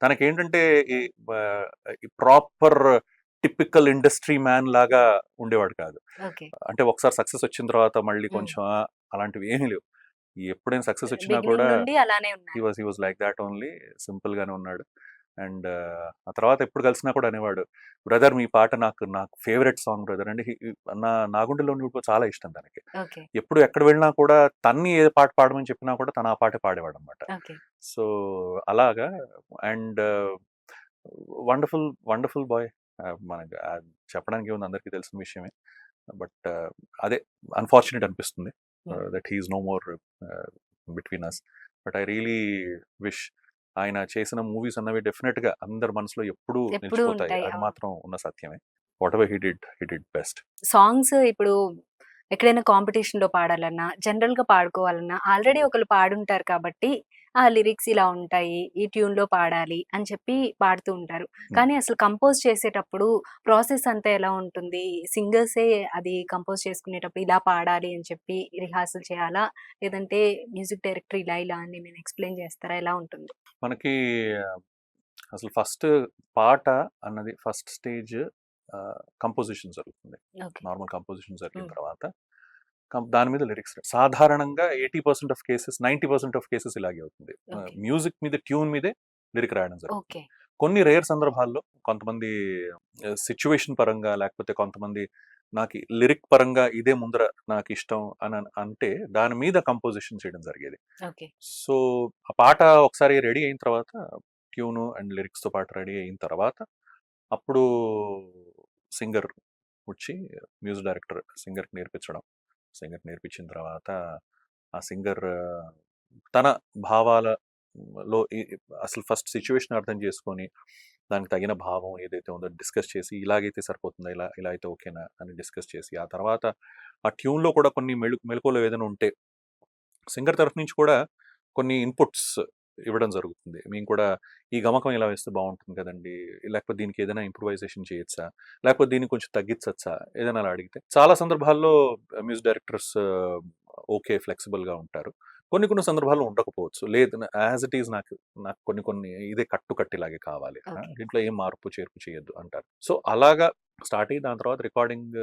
[SPEAKER 1] తనకేంటంటే ఈ ఈ ప్రాపర్ టిపికల్ ఇండస్ట్రీ మ్యాన్ లాగా ఉండేవాడు కాదు.
[SPEAKER 2] ఓకే.
[SPEAKER 1] అంటే ఒకసారి సక్సెస్ వచ్చిన తర్వాత మళ్ళీ
[SPEAKER 2] హ్మ్.
[SPEAKER 1] కొంచెం అలాంటివి ఏమీ లేవు. ఎప్పుడైనా సక్సెస్ వచ్చినా కూడా
[SPEAKER 2] బిగినింగ్ నుండి అలానే
[SPEAKER 1] హి
[SPEAKER 2] ఉన్నారు.
[SPEAKER 1] Was like thought only. Simple గానే ఉన్నాడు. అండ్ ఆ తర్వాత ఎప్పుడు కలిసినా కూడా అనేవాడు, "బ్రదర్ మీ పాట నాకు ఫేవరెట్ సాంగ్ బ్రదర్" అంటే నా గుండెలో నువ్వు చాలా ఇష్టం తనకి.
[SPEAKER 2] ఓకే.
[SPEAKER 1] ఎప్పుడు ఎక్కడ వెళ్ళినా కూడా తన్ని ఏ పాట పాడమని చెప్పినా కూడా తను ఆ పాటే పాడేవాడనమాట.
[SPEAKER 2] ఓకే.
[SPEAKER 1] సో, అలాగా అండ్ వండర్‌ఫుల్, వండర్‌ఫుల్ బాయ్. మనకు చెప్పడానికి ఏముంది అందరికీ తెలిసిన విషయమే. బట్ అదే అన్‌ఫార్చునేట్ అనిపిస్తుంది.
[SPEAKER 2] Hmm.
[SPEAKER 1] That he is no more between us. But I really wish ఆయన చేసిన మూవీస్ అన్నవి డెఫినిట్‌గా అందరి మనసులో ఎప్పుడూ
[SPEAKER 2] ఎప్పుడూ
[SPEAKER 1] నిలిచిపోతాయి.
[SPEAKER 2] ఉంటాయి.
[SPEAKER 1] అది
[SPEAKER 2] అవును.
[SPEAKER 1] మాత్రం ఉన్న సత్యమే. Whatever he did best.
[SPEAKER 2] Songs ఇప్పుడు ఎక్కడైనా కాంపిటీషన్‌లో పాడాలన్నా, జనరల్‌గా పాడుకోవాలన్నా ఆల్రెడీ ఒకళ్ళు పాడుంటారు కాబట్టి, ఆ లిరిక్స్ ఇలా ఉంటాయి. ఈ ట్యూన్‌లో పాడాలి అని చెప్పి పాడుతూ ఉంటారు.
[SPEAKER 1] హ్మ్.
[SPEAKER 2] కానీ అసలు కంపోజ్ చేసేటప్పుడు ప్రాసెస్ అంతా ఎలా ఉంటుంది? సింగర్సే అది కంపోజ్ చేసుకునేటప్పుడు ఇలా పాడాలి అని చెప్పి రిహార్సల్ చేయాలా? లేదంటే మ్యూజిక్ డైరెక్టర్ ఇలా అని నేను ఎక్స్‌ప్లెయిన్ చేస్తారా? ఎలా ఉంటుంది?
[SPEAKER 1] మనకి అసలు ఫస్ట్ పాట అన్నది ఫస్ట్ స్టేజ్ కంపోజిషన్ జరుగుతుంది.
[SPEAKER 2] ఓకే.
[SPEAKER 1] నార్మల్ కంపోజిషన్ జరిగిన
[SPEAKER 2] హ్మ్.
[SPEAKER 1] తర్వాత దాని మీద లిరిక్స్ సాధారణంగా 80% ఆఫ్ కేసెస్ 90% ఆఫ్ కేసెస్ ఇలాగే అవుతుంది.
[SPEAKER 2] ఓకే.
[SPEAKER 1] మ్యూజిక్ మీద ట్యూన్ మీదే లిరిక్ రాయడం జరుగుతుంది.
[SPEAKER 2] ఓకే.
[SPEAKER 1] కొన్ని రేర్ సందర్భాల్లో కొంతమంది సిట్యుయేషన్ పరంగా లేకపోతే కొంతమంది నాకు లిరిక్ పరంగా ఇదే ముందర నాకు ఇష్టం అని అంటే దాని మీద కంపోజిషన్ చేయడం జరిగేది.
[SPEAKER 2] ఓకే.
[SPEAKER 1] సో ఆ పాట ఒకసారి రెడీ అయిన తర్వాత ట్యూను అండ్ లిరిక్స్తో పాటు రెడీ అయిన తర్వాత అప్పుడు సింగర్ వచ్చి మ్యూజిక్ డైరెక్టర్ సింగర్కి నేర్పించడం. సింగర్కి నేర్పించిన తర్వాత ఆ సింగర్ తన భావాలలో అసలు ఫస్ట్ సిచ్యువేషన్ అర్థం చేసుకొని దానికి తగిన భావం ఏదైతే ఉందో డిస్కస్ చేసి ఇలాగైతే సరిపోతుందా, ఇలా ఇలా అయితే ఓకేనా అని డిస్కస్ చేసి ఆ తర్వాత ఆ ట్యూన్లో కూడా కొన్ని మెళకువలు ఏదైనా ఉంటే సింగర్ తరఫు నుంచి కూడా కొన్ని ఇన్పుట్స్ ఇవ్వడం జరుగుతుంది. మేము కూడా ఈ గమకం ఇలా వేస్తే బాగుంటుంది కదండి, లేకపోతే దీనికి ఏదైనా ఇంప్రూవైజేషన్ చేయొచ్చా, లేకపోతే దీన్ని కొంచెం తగ్గించచ్చా, ఏదైనా అలా అడిగితే చాలా సందర్భాల్లో మ్యూజిక్ డైరెక్టర్స్ ఓకే ఫ్లెక్సిబుల్గా ఉంటారు. కొన్ని కొన్ని సందర్భాల్లో ఉండకపోవచ్చు. లేదు యాజ్ ఇట్ ఈజ్ నాకు నాకు కొన్ని కొన్ని ఇదే కట్టుకట్టిలాగే కావాలి,
[SPEAKER 2] ఓకే.
[SPEAKER 1] దీంట్లో ఏం మార్పు చేర్పు చేయొద్దు అంటారు. సో అలాగా స్టార్ట్ అయ్యి దాని తర్వాత రికార్డింగ్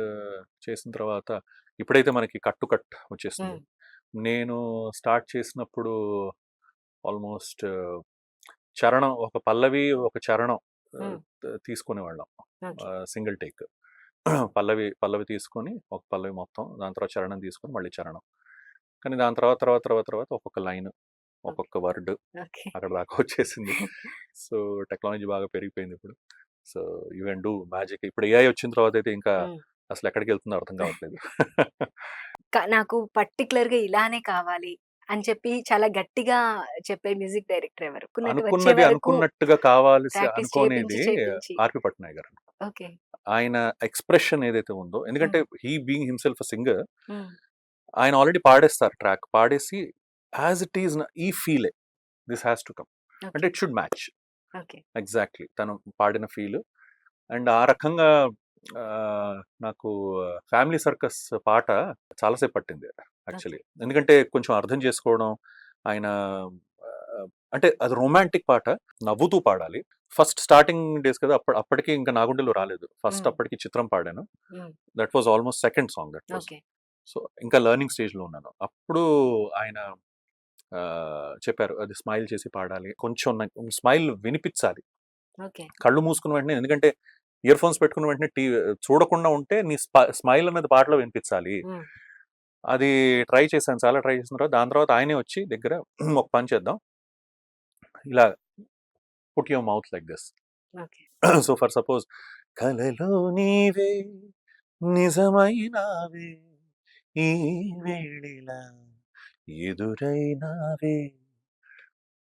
[SPEAKER 1] చేసిన తర్వాత ఇప్పుడైతే మనకి కట్ వచ్చేస్తుంది. నేను స్టార్ట్ చేసినప్పుడు ఆల్మోస్ట్ చరణం ఒక పల్లవి ఒక చరణం
[SPEAKER 2] మ్మ్.
[SPEAKER 1] తీసుకునేవాళ్ళం
[SPEAKER 2] ఓకే.
[SPEAKER 1] Single take. పల్లవి పల్లవి తీసుకొని ఒక పల్లవి మొత్తం, దాని తర్వాత చరణం తీసుకొని మళ్ళీ చరణం. కానీ దాని తర్వాత తర్వాత తర్వాత తర్వాత ఒక్కొక్క లైన్ ఒక్కొక్క వర్డ్
[SPEAKER 2] ఓకే.
[SPEAKER 1] అక్కడ దాకా వచ్చేసింది. సో టెక్నాలజీ బాగా పెరిగిపోయింది ఇప్పుడు. So you can do magic. ఇప్పుడు ఏఐ వచ్చిన తర్వాత అయితే ఇంకా
[SPEAKER 2] మ్మ్.
[SPEAKER 1] అసలు ఎక్కడికి వెళ్తుందో అర్థం కావట్లేదు.
[SPEAKER 2] నాకు పర్టికులర్‌గా ఇలానే కావాలి అని చెప్పి చాలా గట్టిగా చెప్పే మ్యూజిక్ డైరెక్టర్ ఎవరు? వచ్చే
[SPEAKER 1] అనుకున్నది
[SPEAKER 2] వరకు
[SPEAKER 1] అనుకున్నట్టుగా కావాల్సి
[SPEAKER 2] ప్రాక్టీస్
[SPEAKER 1] అనుకోనేది
[SPEAKER 2] చేపించి.
[SPEAKER 1] ఆర్పి పట్నాయక్ గారు.
[SPEAKER 2] ఓకే.
[SPEAKER 1] ఆయన ఎక్స్ప్రెషన్ ఏదైతే ఉందో, ఎందుకంటే he being himself a singer,
[SPEAKER 2] hmm.
[SPEAKER 1] ఆయన ఆల్రెడీ పాడేస్తారు ట్రాక్ పాడేసి యాజ్ ఇట్ ఈస్ ఈ ఫీలే దిస్ హ్యాస్ టు కమ్ అంటే
[SPEAKER 2] okay.
[SPEAKER 1] It should match
[SPEAKER 2] okay.
[SPEAKER 1] Exactly తను పాడిన ఫీల్. అండ్ ఆ రకంగా ఆ, నాకు ఫ్యామిలీ సర్కస్ పాట చాలాసేపు పట్టింది యాక్చువల్లీ, ఎందుకంటే కొంచెం అర్థం చేసుకోవడం. ఆయన ఆ, అంటే అది రొమాంటిక్ పాట, నవ్వుతూ పాడాలి. ఫస్ట్ స్టార్టింగ్ డేస్ కదా, అప్పటికి ఇంకా నాగుండెలో రాలేదు. ఫస్ట్
[SPEAKER 2] మ్మ్.
[SPEAKER 1] అప్పటికి చిత్రం పాడాను.
[SPEAKER 2] మ్మ్.
[SPEAKER 1] That was almost second song that was.
[SPEAKER 2] Okay.
[SPEAKER 1] So ఇంకా లెర్నింగ్ స్టేజ్లో ఉన్నాను. అప్పుడు ఆయన ఆ, చెప్పారు అది స్మైల్ చేసి పాడాలి, కొంచెం స్మైల్ వినిపించాలి,
[SPEAKER 2] ఓకే.
[SPEAKER 1] కళ్ళు మూసుకున్న వెంటనే, ఎందుకంటే ఇయర్ ఫోన్స్ పెట్టుకున్న వెంటనే చూడకుండా ఉంటే నీ స్మైల్ అనేది పాటలో వినిపించాలి.
[SPEAKER 2] మ్మ్.
[SPEAKER 1] అది ట్రై చేశాను, చాలా ట్రై చేసిన తర్వాత దాని తర్వాత ఆయనే వచ్చి దగ్గర ఒక పని చేద్దాం, ఇలా put your mouth like this.
[SPEAKER 2] Okay.
[SPEAKER 1] So for suppose కలలో నీవే నిజమైనావే ఈ వేళిలా ఎదురైనావే,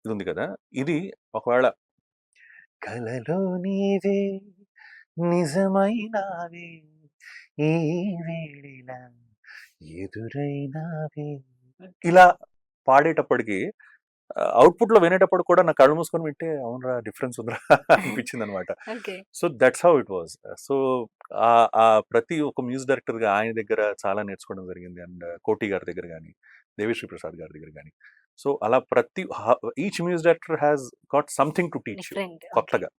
[SPEAKER 1] ఇది ఉంది కదా, ఇది ఒకవేళ కలలో నీవే నిజమైనావే ఈ వేళిలా ఎదురైనావే, ఇలా పాడేటప్పటికి అవుట్పుట్ లో వినేటప్పుడు కూడా నా కళ్ళు మూసుకొని వింటే అవునరా డిఫరెన్స్ ఉందిరా అనిపించింది అనమాట.
[SPEAKER 2] Okay.
[SPEAKER 1] So that's how it was. So ఆ ప్రతి ఒక్క మ్యూజిక్ డైరెక్టర్ గా ఆయన దగ్గర చాలా నేర్చుకోవడం జరిగింది. అండ్ కోటి గారి దగ్గర కానీ, దేవిశ్రీ ప్రసాద్ గారి దగ్గర కానీ. సో అలా ప్రతి each music director has got something to teach
[SPEAKER 2] different.
[SPEAKER 1] కొత్తగా.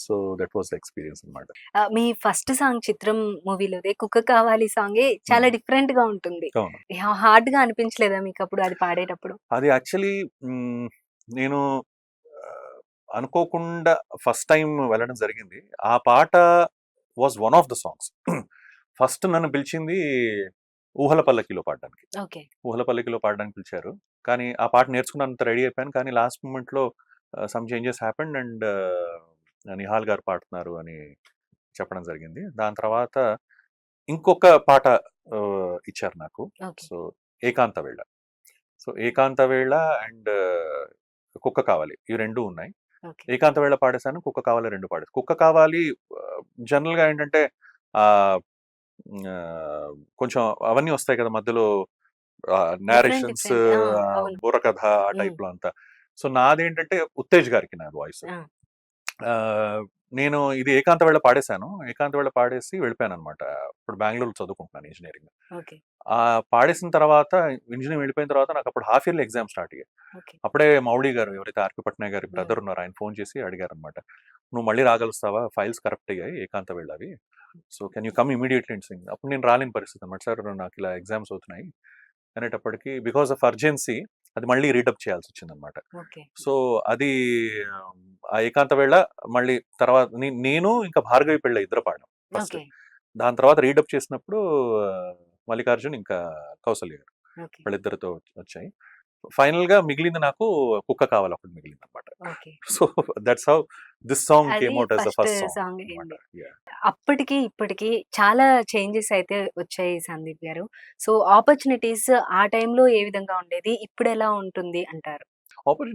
[SPEAKER 1] So that was the experience అనమాట.
[SPEAKER 2] మీ ఫస్ట్ సాంగ్ 'చిత్రం' మూవీలోదే 'కుక్క కావాలి' సాంగే చాలా డిఫరెంట్ గా ఉంటుంది.
[SPEAKER 1] అవును,
[SPEAKER 2] హార్డ్ గా అనిపించలేదా మీకు అప్పుడు అది పాడేటప్పుడు?
[SPEAKER 1] అది యాక్చువల్లీ నేను ఆ, అనుకోకుండా ఫస్ట్ టైం వెళ్ళడం జరిగింది. ఆ పాట was one of the songs. First నన్ను పిలిచింది ఊహల పల్లకిలో పాడడానికి.
[SPEAKER 2] ఓకే.
[SPEAKER 1] ఊహల పల్లకిలో పాడడానికి పిలిచారు. కానీ ఆ పాట నేర్చుకున్నంత రెడీ అయిపోయాను. కానీ లాస్ట్ మూమెంట్లో some changes happened and Nihal garu పాడుతున్నారు అని చెప్పడం జరిగింది. దాని తర్వాత ఇంకొక పాట ఇచ్చారు నాకు.
[SPEAKER 2] ఓకే.
[SPEAKER 1] సో ఏకాంత వేళ. సో ఏకాంత వేళ అండ్ కుక్క కావాలి, ఇవి రెండు ఉన్నాయి.
[SPEAKER 2] ఓకే.
[SPEAKER 1] ఏకాంత వేళ పాడేశాను, కుక్క కావాలి రెండు పాడేసి. కుక్క కావాలి జనరల్గా ఏంటంటే ఆ, ఆ, కొంచెం అవన్నీ వస్తాయి కదా మధ్యలో, నేరేషన్స్,
[SPEAKER 2] different. అవును.
[SPEAKER 1] బుర్రకథ ఆ టైప్ లో అంతా. సో నాదేంటంటే ఉత్తేజ్ గారికి నా వాయిస్.
[SPEAKER 2] ఆ.
[SPEAKER 1] నేను ఇది ఏకాంత వేళ పాడేశాను. ఏకాంత వేళ పాడేసి వెళ్ళిపోయాను అనమాట. ఇప్పుడు బెంగళూరు చదువుకుంటున్నాను ఇంజనీరింగ్.
[SPEAKER 2] ఓకే.
[SPEAKER 1] పాడేసిన తర్వాత ఇంజనీరింగ్ వెళ్ళిపోయిన తర్వాత నాకు అప్పుడు హాఫ్ ఇయర్లీ ఎగ్జామ్ స్టార్ట్ అయ్యాయి.
[SPEAKER 2] ఓకే.
[SPEAKER 1] అప్పుడే మౌళి గారు, ఎవరైతే ఆర్పి పట్నాయక్ గారి బ్రదర్ ఉన్నారో, ఆయన ఫోన్ చేసి అడిగారు అనమాట, నువ్వు మళ్ళీ రాగలుస్తావా, ఫైల్స్ కరెక్ట్ అయ్యాయి ఏకాంత వేళ అవి, so can you come immediately and Singh. అప్పుడు నేను రాలేని పరిస్థితి అనమాట. సార్ నాకు ఇలా ఎగ్జామ్స్ అవుతున్నాయి అనేటప్పటికి బికాస్ ఆఫ్ అర్జెన్సీ అది మళ్ళీ రీడప్ చేయాల్సి వచ్చింది అనమాట.
[SPEAKER 2] ఓకే.
[SPEAKER 1] సో అది ఆ ఏకాంత వేళ మళ్ళీ తర్వాత నేను ఇంకా భార్గవి పెళ్ళ ఇద్దరు పాడాం ఫస్ట్.
[SPEAKER 2] ఓకే.
[SPEAKER 1] దాని తర్వాత రీడప్ చేసినప్పుడు ఆ, మల్లికార్జున్ ఇంకా కౌసల్య గారు
[SPEAKER 2] ఓకే.
[SPEAKER 1] వాళ్ళిద్దరితో వచ్చాయి. ఫైనల్ గా మిగిలింది నాకు కుక్క కావాలి ఒకటి మిగిలింది అనమాట.
[SPEAKER 2] Okay.
[SPEAKER 1] So that's how this song
[SPEAKER 2] అది
[SPEAKER 1] came out as the
[SPEAKER 2] first
[SPEAKER 1] first song
[SPEAKER 2] song
[SPEAKER 1] అనమాట.
[SPEAKER 2] అయింది. అప్పటికి, ఇప్పటికి చాలా చేంజెస్ అయితే వచ్చాయి సందీప్ గారు. సో, ఆపర్చునిటీస్ ఆ టైంలో ఏ విధంగా ఉండేది? ఇప్పుడెలా ఉంటుంది అంటారు?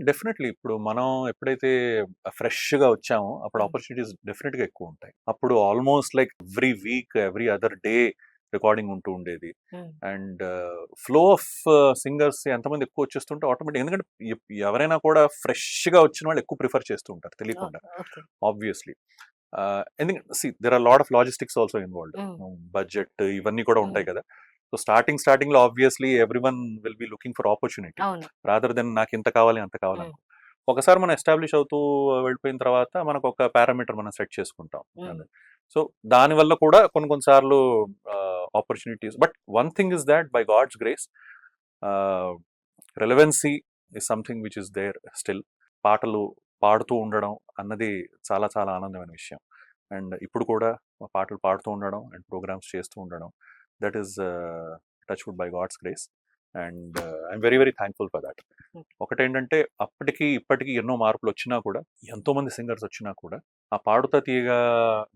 [SPEAKER 1] డెఫినెట్లీ ఇప్పుడు మనం ఎప్పుడైతే ఫ్రెష్ గా వచ్చామో అప్పుడు
[SPEAKER 2] హ్మ్.
[SPEAKER 1] ఆపర్చునిటీస్ డెఫినెట్ గా ఎక్కువ ఉంటాయి. అప్పుడు almost like every week every other day recording ఉంటూ ఉండేది.
[SPEAKER 2] హ్మ్.
[SPEAKER 1] అండ్ ఫ్లో ఆఫ్ సింగర్స్ ఎంతమంది ఎక్కువ వచ్చేస్తుంటే ఆటోమేటిక్, ఎందుకంటే ఎవరైనా కూడా ఫ్రెష్ గా వచ్చిన వాళ్ళు ఎక్కువ ప్రిఫర్ చేస్తూ ఉంటారు తెలియకుండా,
[SPEAKER 2] ఓకే.
[SPEAKER 1] ఆబ్వియస్లీ. ఎందుకంటే there are lot of logistics also involved,
[SPEAKER 2] hmm.
[SPEAKER 1] Budget ఇవన్నీ కూడా
[SPEAKER 2] హ్మ్.
[SPEAKER 1] ఉంటాయి కదా. సో స్టార్టింగ్ లో obviously every one will be looking for opportunity
[SPEAKER 2] అవును.
[SPEAKER 1] రాదర్ దెన్ నాకు ఇంత కావాలి అంత కావాలి
[SPEAKER 2] హ్మ్.
[SPEAKER 1] అనుకో. ఒకసారి మనం ఎస్టాబ్లిష్ అవుతూ వెళ్ళిపోయిన తర్వాత మనకు ఒక పారామీటర్ మనం సెట్ చేసుకుంటాం.
[SPEAKER 2] హ్మ్.
[SPEAKER 1] సో దానివల్ల కూడా కొన్ని కొన్ని సార్లు opportunities, but one thing is that by God's grace relevancy is something which is there still. పాటలు పాడుతూ ఉండడం అన్నది చాలా చాలా ఆనందమైన విషయం. అండ్ ఇప్పుడు కూడా పాటలు పాడుతూ ఉండడం అండ్ ప్రోగ్రామ్స్ చేస్తూ ఉండడం, that is touch wood by God's grace. And I'm very very thankful for that. ఒకటేంటంటే అప్పటికి ఇప్పటికి ఎన్నో మార్పులు వచ్చినా కూడా, ఎంతో మంది సింగర్స్ వచ్చినా కూడా, ఆ పాడుతా తీయగా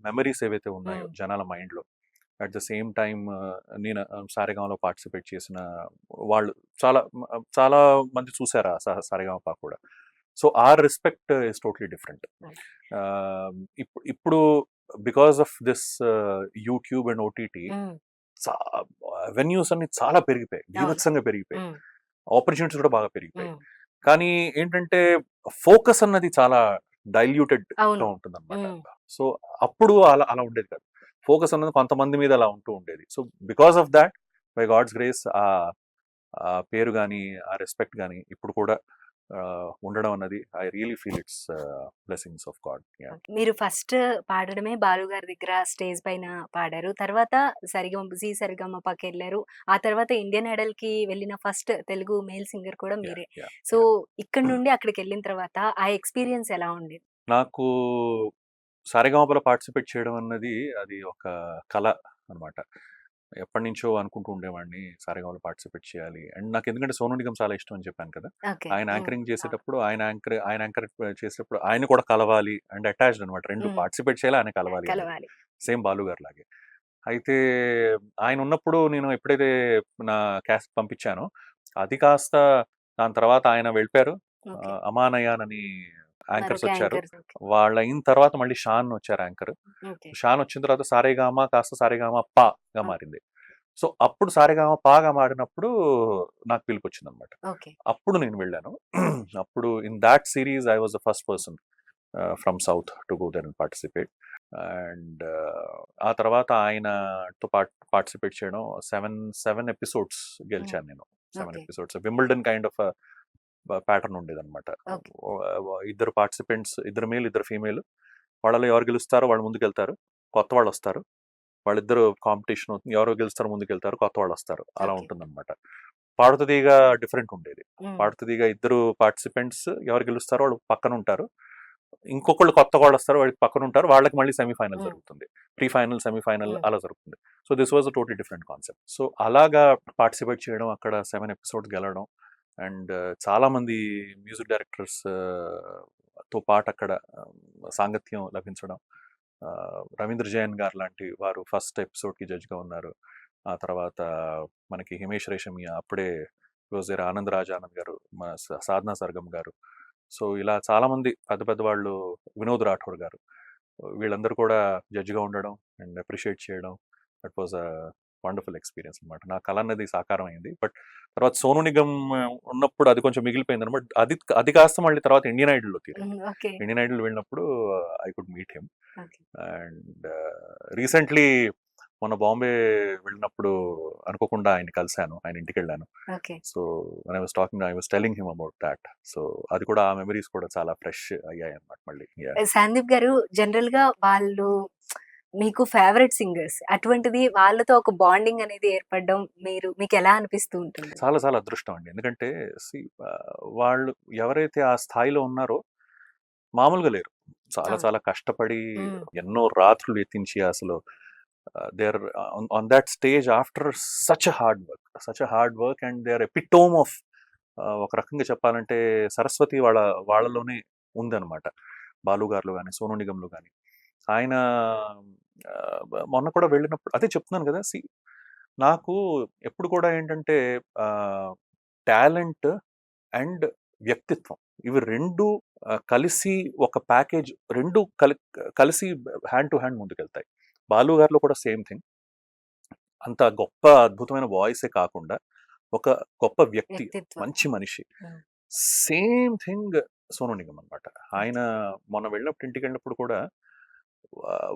[SPEAKER 1] మెమరీస్ ఏవైతే ఉన్నాయో
[SPEAKER 2] హ్మ్.
[SPEAKER 1] జనాల మైండ్లో, అట్ ద సేమ్ టైం నేను సారేగామలో పార్టిసిపేట్ చేసిన వాళ్ళు చాలా చాలా మంది చూసారు ఆ సారేగామపా కూడా. So our respect is totally different. ఇప్పుడు because of this YouTube and OTT
[SPEAKER 2] hmm.
[SPEAKER 1] Venues అన్ని చాలా పెరిగిపోయాయి,
[SPEAKER 2] అవును.
[SPEAKER 1] బీభత్సంగా పెరిగిపోయాయి,
[SPEAKER 2] హ్మ్.
[SPEAKER 1] ఆపర్చునిటీస్ కూడా బాగా పెరిగిపోయాయి.
[SPEAKER 2] హ్మ్.
[SPEAKER 1] కానీ ఏంటంటే ఫోకస్ అన్నది చాలా డైల్యూటెడ్ గా
[SPEAKER 2] అవును.
[SPEAKER 1] ఉంటుందన్నమాట.
[SPEAKER 2] హ్మ్.
[SPEAKER 1] సో అప్పుడు అలా అలా ఉండేది కాదు. ఫోకస్ అన్నది కొంతమంది మీద అలా ఉంటూ ఉండేది. So because of that, by God's grace, ఆ ఆ పేరు కానీ ఆ రెస్పెక్ట్ కానీ ఇప్పుడు కూడా ఉండడం అన్నది I really feel it's blessings of God.
[SPEAKER 2] మీరు ఫస్ట్ పాడడమే బాలు గారి దగ్గర స్టేజ్ పైన పాడారు. తర్వాత సరిగమపకెళ్లారు. ఆ తర్వాత ఇండియన్ ఐడల్‌కి వెళ్ళిన ఫస్ట్ తెలుగు మేల్ సింగర్ కూడా
[SPEAKER 1] యా
[SPEAKER 2] మీరే.
[SPEAKER 1] యా
[SPEAKER 2] సో,
[SPEAKER 1] యా
[SPEAKER 2] ఇక్కడి నుండి అక్కడికెళ్ళిన తర్వాత ఆ ఎక్స్‌పీరియన్స్ ఎలా ఉండేది?
[SPEAKER 1] నాకు సారేగామపలో పార్టిసిపేట్ చేయడం అన్నది అది ఒక కళ అనమాట. ఎప్పటినుంచో అనుకుంటూ ఉండేవాడిని సారేగామలో పార్టిసిపేట్ చేయాలి. అండ్ నాకు ఎందుకంటే సోను నిగమ్ చాలా ఇష్టం అని చెప్పాను కదా.
[SPEAKER 2] ఓకే.
[SPEAKER 1] ఆయన
[SPEAKER 2] హ్మ్.
[SPEAKER 1] యాంకరింగ్
[SPEAKER 2] అవును.
[SPEAKER 1] చేసేటప్పుడు ఆయన యాంకర్ చేసేటప్పుడు ఆయన కూడా కలవాలి అండ్ అటాచ్డ్ అనమాట. 2
[SPEAKER 2] హ్మ్.
[SPEAKER 1] పార్టిసిపేట్ చేయాలి, ఆయన కలవాలి అనేది.
[SPEAKER 2] కలవాలి.
[SPEAKER 1] సేమ్ బాలు గారి లాగే. అయితే ఆయన ఉన్నప్పుడు నేను ఎప్పుడైతే నా క్యాస్ట్ పంపించానో అది కాస్త దాని తర్వాత ఆయన వెళ్ళిపోయారు.
[SPEAKER 2] ఓకే.
[SPEAKER 1] అమానయాన్ అని యాంకర్స్
[SPEAKER 2] మరొక
[SPEAKER 1] వచ్చారు.
[SPEAKER 2] యాంకర్. ఓకే.
[SPEAKER 1] వాళ్ళు అయిన తర్వాత మళ్ళీ షాన్ వచ్చారు యాంకర్.
[SPEAKER 2] ఓకే.
[SPEAKER 1] షాన్ వచ్చిన తర్వాత సారేగామ కాస్త సారేగామ పాగా
[SPEAKER 2] ఆ!
[SPEAKER 1] మారింది. సో అప్పుడు సారేగామ పాగా మారినప్పుడు నాకు పిలుపొచ్చిందనమాట.
[SPEAKER 2] ఓకే.
[SPEAKER 1] అప్పుడు నేను వెళ్ళాను. అప్పుడు in that series I was the first person from south to go there and participate. And ఆ తర్వాత ఆయనతో పార్టిసిపేట్ చేయడం 7 ఎపిసోడ్స్
[SPEAKER 2] హ్మ్.
[SPEAKER 1] గెలిచాను నేను. 7
[SPEAKER 2] okay.
[SPEAKER 1] Episodes Wimbledon kind of pattern ఉండేదన్నమాట.
[SPEAKER 2] ఓకే.
[SPEAKER 1] ఇద్దరు పార్టిసిపెంట్స్, ఇద్దరు మేల్ ఇద్దరు ఫీమేల్, వాళ్ళలో ఎవరు గెలుస్తారో వాళ్ళు ముందుకెళ్తారు, కొత్త వాళ్ళు వస్తారు, వాళ్ళిద్దరు కాంపిటీషన్ అవుతుంది, ఎవరో గెలుస్తారో ముందుకెళ్తారు, కొత్త వాళ్ళు వస్తారు, అలా
[SPEAKER 2] ఓకే.
[SPEAKER 1] ఉంటుందన్నమాట. పాడుతదీగా డిఫరెంట్ ఉండేది.
[SPEAKER 2] హ్మ్.
[SPEAKER 1] పాడుతదీగా ఇద్దరు పార్టిసిపెంట్స్ ఎవరు గెలుస్తారో వాళ్ళు పక్కన ఉంటారు, ఇంకొకళ్ళు కొత్త వాళ్ళు వస్తారు వాళ్ళకి పక్కన ఉంటారు, వాళ్ళకి మళ్ళీ సెమీఫైనల్
[SPEAKER 2] హ్మ్.
[SPEAKER 1] జరుగుతుంది, ప్రీ ఫైనల్ సెమీఫైనల్
[SPEAKER 2] హ్మ్.
[SPEAKER 1] అలా జరుగుతుంది. So this was a totally different concept. So అలాగా పార్టిసిపేట్ చేయడం, అక్కడ 7 ఎపిసోడ్స్ గెలవడం, అండ్ చాలా మంది మ్యూజిక్ డైరెక్టర్స్ తో పాటు అక్కడ సాంగత్యం లభించడం. రవీంద్ర జైన్ గారు లాంటి వారు ఫస్ట్ ఎపిసోడ్కి జడ్జ్గా ఉన్నారు. ఆ తర్వాత మనకి హిమేష్ రేషమియా, అప్పుడే రోజేరా ఆనంద్ రాజ్ ఆనంద్ గారు, మన సాధనా సర్గం గారు, సో ఇలా చాలా మంది పెద్ద పెద్ద వాళ్ళు, వినోద్ రాఠోడ్ గారు, వీళ్ళందరూ కూడా జడ్జిగా ఉండడం అండ్ అప్రిషియేట్ చేయడం, that was a wonderful experience అనమాట. నా కళ అన్నది సాకారం అయింది. బట్ తర్వాత సోను నిగమ్ ఉన్నప్పుడు అది కొంచెం మిగిలిపోయింది అనమాట. అది అది కాస్త మళ్ళీ తర్వాత ఇండియన్ ఐడల్లో తీరింది.
[SPEAKER 2] హ్మ్. ఓకే.
[SPEAKER 1] ఇండియన్ ఐడల్ వెళ్ళినప్పుడు I could meet him.
[SPEAKER 2] Okay.
[SPEAKER 1] And recently మొన్న బాంబే వెళ్ళినప్పుడు అనుకోకుండా ఆయన కలిశాను, ఆయన ఇంటికి వెళ్ళాను.
[SPEAKER 2] Okay.
[SPEAKER 1] So I was telling him about that. So అది కూడా ఆ మెమరీస్ కూడా చాలా ఫ్రెష్ అయ్యాయి అనమాట మళ్ళీ.
[SPEAKER 2] సందీప్ గారు జనరల్‌గా వాళ్ళు మీకు ఫేవరెట్ సింగర్స్. అటువంటిది వాళ్ళతో ఒక బాండింగ్ అనేది ఏర్పడడం మీకెలా అనిపిస్తూ ఉంటుంది?
[SPEAKER 1] చాలా చాలా అదృష్టం అండి. ఎందుకంటే సి వాళ్ళు ఎవరైతే ఆ స్థాయిలో ఉన్నారో మామూలుగా లేరు. చాలా
[SPEAKER 2] అవును.
[SPEAKER 1] చాలా కష్టపడి
[SPEAKER 2] హ్మ్.
[SPEAKER 1] ఎన్నో రాత్రులు ఎత్తించి అసలు they are on that stage after such a hard work and they are epitome of, ఒక రకంగా చెప్పాలంటే సరస్వతి వాళ్ళలోనే ఉందన్నమాట. బాలు గారిలో కానీ, సోను నిగంలో కానీ. ఆయన మొన్న కూడా వెళ్ళినప్పుడు అదే చెప్తున్నాను కదా, నాకు ఎప్పుడు కూడా ఏంటంటే టాలెంట్ అండ్ వ్యక్తిత్వం, ఇవి రెండు కలిసి ఒక ప్యాకేజ్, రెండు కలిసి హ్యాండ్ టు హ్యాండ్ ముందుకెళ్తాయి. బాలు గారిలో కూడా సేమ్ థింగ్. అంత గొప్ప అద్భుతమైన వాయిసే కాకుండా ఒక గొప్ప వ్యక్తి,
[SPEAKER 2] వ్యక్తిత్వం.
[SPEAKER 1] మంచి మనిషి.
[SPEAKER 2] Hmm.
[SPEAKER 1] Same thing Sonu Nigam అనమాట. ఆయన మొన్న వెళ్ళినప్పుడు, ఇంటికి వెళ్ళినప్పుడు కూడా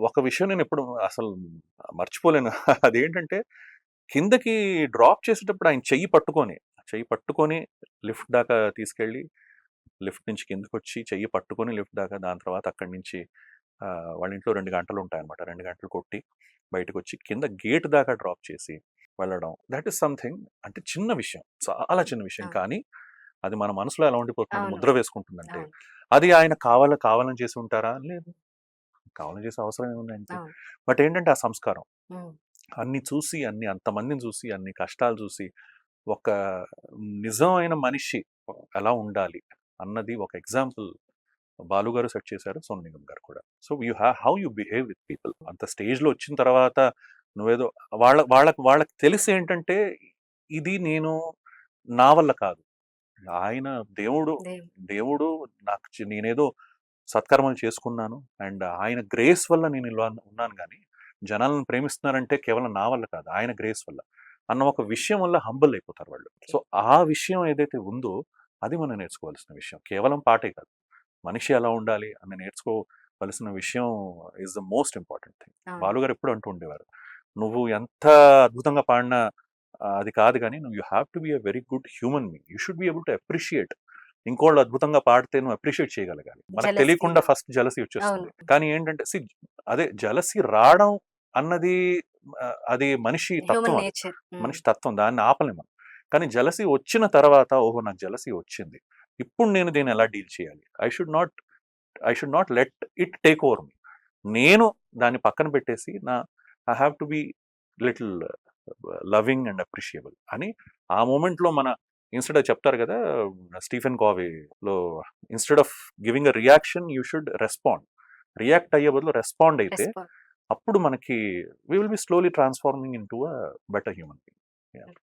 [SPEAKER 1] ఒక విషయం నేను ఎప్పుడు అసలు మర్చిపోలేను. అదేంటంటే కిందకి డ్రాప్ చేసేటప్పుడు ఆయన చెయ్యి పట్టుకొని లిఫ్ట్ దాకా తీసుకెళ్ళి, లిఫ్ట్ నుంచి కిందకి వచ్చి చెయ్యి పట్టుకొని లిఫ్ట్ దాకా, దాని తర్వాత అక్కడి నుంచి వాళ్ళ ఇంట్లో 2 గంటలు ఉంటాయన్నమాట. 2 గంటలు కొట్టి బయటకు వచ్చి కింద గేట్ దాకా డ్రాప్ చేసి వెళ్ళడం. That is something. అంటే చిన్న విషయం, చాలా చిన్న విషయం,
[SPEAKER 2] అవును.
[SPEAKER 1] కానీ అది మన మనసులో ఎలా ఉండిపోతుంది,
[SPEAKER 2] అవును.
[SPEAKER 1] ముద్ర వేసుకుంటుందంటే.
[SPEAKER 2] అవును.
[SPEAKER 1] అది ఆయన కావాలని చేసి ఉంటారా? లేదు, కావాలని చేసే అవసరం ఏముంది ఆయనకి.
[SPEAKER 2] అవును.
[SPEAKER 1] బట్ ఏంటంటే ఆ సంస్కారం,
[SPEAKER 2] Hmm.
[SPEAKER 1] అన్ని చూసి, అంతమందిని చూసి, అన్ని కష్టాలు చూసి, ఒక నిజమైన మనిషి ఎలా ఉండాలి అన్నది ఒక ఎగ్జాంపుల్ బాలు గారు సెట్ చేశారు, సోను నిగమ్ గారు కూడా. So how you behave with people. అంత స్టేజ్లో వచ్చిన తర్వాత నువ్వేదో వాళ్ళకి తెలిసి ఏంటంటే ఇది నేను నా వల్ల కాదు, ఆయన దేవుడు
[SPEAKER 2] దేవ్
[SPEAKER 1] దేవుడు నాకు నేనేదో సత్కర్మలు చేసుకున్నాను అండ్ ఆయన గ్రేస్ వల్ల నేను ఇలా ఉన్నాను, కానీ జనాలను ప్రేమిస్తున్నారంటే కేవలం నా వల్ల కాదు, ఆయన గ్రేస్ వల్ల అన్న ఒక విషయం వల్ల హంబల్ అయిపోతారు వాళ్ళు. సో ఆ విషయం ఏదైతే ఉందో అది మనం నేర్చుకోవాల్సిన విషయం, కేవలం పాటే కాదు, మనిషి ఎలా ఉండాలి అని నేర్చుకోవలసిన విషయం is the most important thing.
[SPEAKER 2] అవును.
[SPEAKER 1] బాలుగారు ఎప్పుడు అంటూ ఉండేవారు, నువ్వు ఎంత అద్భుతంగా పాడినా అది కాదు, కానీ నువ్వు you have to be a very good human being. You should be able to appreciate. ఇంకోళ్ళు అద్భుతంగా పాడితే నువ్వు అప్రిషియేట్ చేయగలగాలి. మనకు
[SPEAKER 2] Jealousy.
[SPEAKER 1] తెలియకుండా ఫస్ట్ జలసీ వచ్చేస్తుంది.
[SPEAKER 2] అవును.
[SPEAKER 1] కానీ ఏంటంటే అదే జలసీ రావడం అన్నది అది మనిషి
[SPEAKER 2] హ్యూమన్
[SPEAKER 1] తత్వం, అది
[SPEAKER 2] నేచర్.
[SPEAKER 1] మనిషి తత్వం, దాన్ని ఆపలేం మనం. కానీ జలసీ వచ్చిన తర్వాత, ఓహో నాకు జలసీ వచ్చింది, ఇప్పుడు నేను దీన్ని ఎలా డీల్ చేయాలి, I should not let it take over me. నేను దాన్ని పక్కన పెట్టేసి I have to be little loving and appreciable అని ఆ మూమెంట్లో మన ఇన్స్టెడ్ ఆఫ్ చెప్తారు కదా స్టీఫెన్ కావేలో, instead of giving a reaction you should respond. React అయ్యే బదులు రెస్పాండ్ అయితే అప్పుడు మనకి we will be slowly transforming in to a better human being.